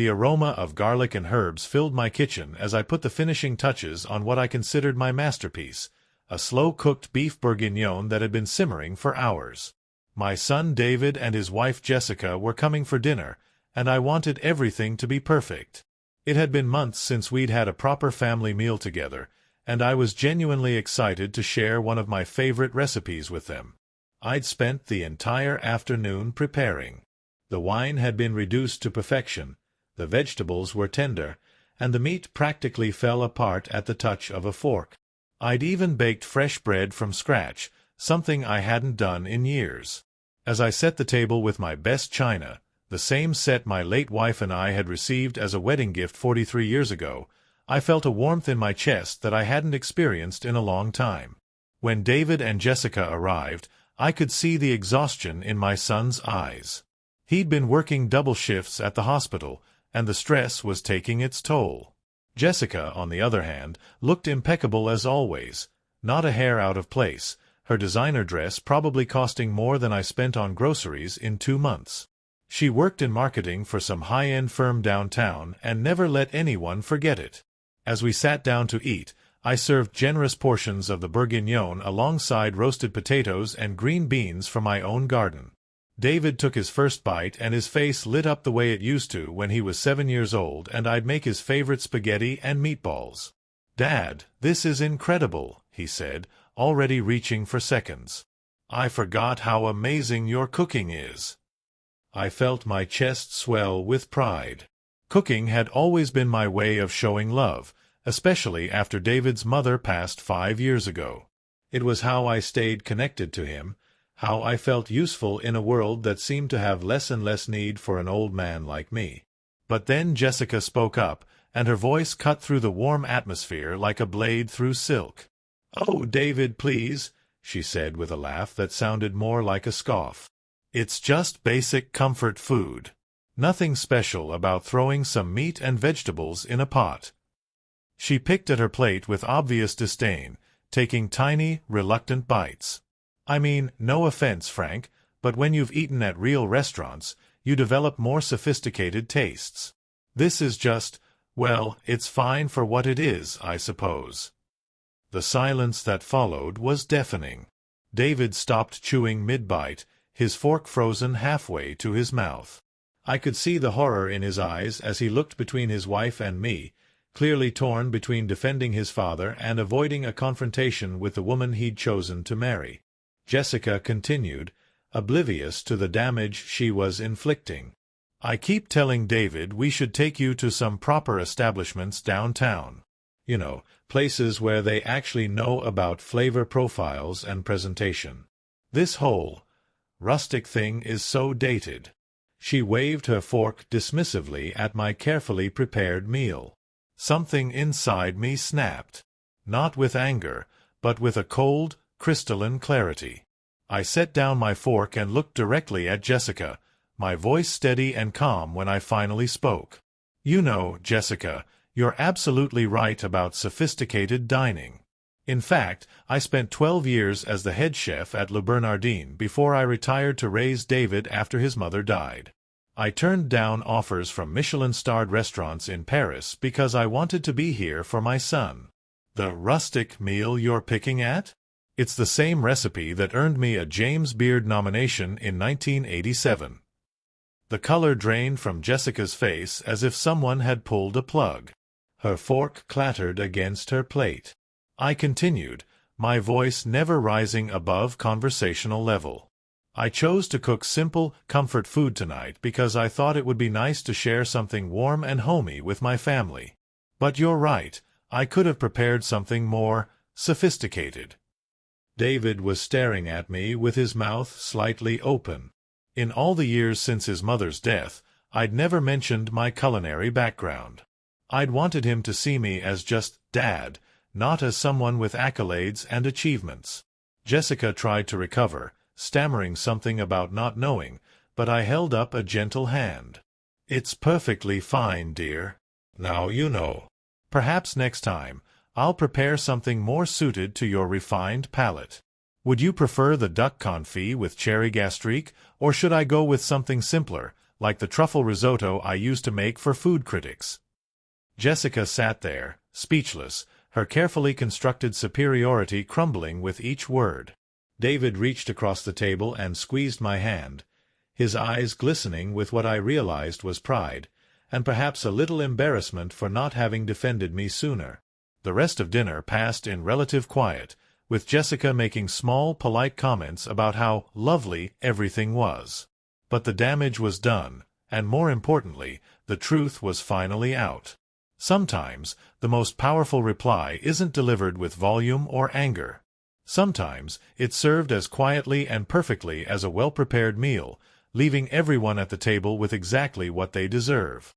The aroma of garlic and herbs filled my kitchen as I put the finishing touches on what I considered my masterpiece, a slow-cooked beef bourguignon that had been simmering for hours. My son David and his wife Jessica were coming for dinner, and I wanted everything to be perfect. It had been months since we'd had a proper family meal together, and I was genuinely excited to share one of my favorite recipes with them. I'd spent the entire afternoon preparing. The wine had been reduced to perfection, the vegetables were tender, and the meat practically fell apart at the touch of a fork. I'd even baked fresh bread from scratch, something I hadn't done in years. As I set the table with my best china, the same set my late wife and I had received as a wedding gift 43 years ago, I felt a warmth in my chest that I hadn't experienced in a long time. When David and Jessica arrived, I could see the exhaustion in my son's eyes. He'd been working double shifts at the hospital, and the stress was taking its toll. Jessica, on the other hand, looked impeccable as always, not a hair out of place, her designer dress probably costing more than I spent on groceries in 2 months. She worked in marketing for some high-end firm downtown and never let anyone forget it. As we sat down to eat, I served generous portions of the bourguignon alongside roasted potatoes and green beans from my own garden. David took his first bite and his face lit up the way it used to when he was 7 years old and I'd make his favorite spaghetti and meatballs. "Dad, this is incredible," he said, already reaching for seconds. "I forgot how amazing your cooking is." I felt my chest swell with pride. Cooking had always been my way of showing love, especially after David's mother passed 5 years ago. It was how I stayed connected to him, how I felt useful in a world that seemed to have less and less need for an old man like me. But then Jessica spoke up, and her voice cut through the warm atmosphere like a blade through silk. "Oh, David, please," she said with a laugh that sounded more like a scoff. "It's just basic comfort food. Nothing special about throwing some meat and vegetables in a pot." She picked at her plate with obvious disdain, taking tiny, reluctant bites. "I mean, no offense, Frank, but when you've eaten at real restaurants, you develop more sophisticated tastes. This is just, well, it's fine for what it is, I suppose." The silence that followed was deafening. David stopped chewing mid-bite, his fork frozen halfway to his mouth. I could see the horror in his eyes as he looked between his wife and me, clearly torn between defending his father and avoiding a confrontation with the woman he'd chosen to marry. Jessica continued, oblivious to the damage she was inflicting. "I keep telling David we should take you to some proper establishments downtown. You know, places where they actually know about flavor profiles and presentation. This whole rustic thing is so dated." She waved her fork dismissively at my carefully prepared meal. Something inside me snapped. Not with anger, but with a cold, crystalline clarity. I set down my fork and looked directly at Jessica, my voice steady and calm when I finally spoke. "You know, Jessica, you're absolutely right about sophisticated dining. In fact, I spent 12 years as the head chef at Le Bernardin before I retired to raise David after his mother died. I turned down offers from Michelin-starred restaurants in Paris because I wanted to be here for my son." "The rustic meal you're picking at?" "It's the same recipe that earned me a James Beard nomination in 1987. The color drained from Jessica's face as if someone had pulled a plug. Her fork clattered against her plate. I continued, my voice never rising above conversational level. "I chose to cook simple, comfort food tonight because I thought it would be nice to share something warm and homey with my family. But you're right, I could have prepared something more sophisticated." David was staring at me with his mouth slightly open. In all the years since his mother's death, I'd never mentioned my culinary background. I'd wanted him to see me as just Dad, not as someone with accolades and achievements. Jessica tried to recover, stammering something about not knowing, but I held up a gentle hand. "It's perfectly fine, dear. Now you know. Perhaps next time, I'll prepare something more suited to your refined palate. Would you prefer the duck confit with cherry gastrique, or should I go with something simpler, like the truffle risotto I used to make for food critics. Jessica sat there, speechless, her carefully constructed superiority crumbling with each word. David reached across the table and squeezed my hand, his eyes glistening with what I realized was pride, and perhaps a little embarrassment for not having defended me sooner. The rest of dinner passed in relative quiet, with Jessica making small, polite comments about how lovely everything was. But the damage was done, and more importantly, the truth was finally out. Sometimes, the most powerful reply isn't delivered with volume or anger. Sometimes, it's served as quietly and perfectly as a well-prepared meal, leaving everyone at the table with exactly what they deserve.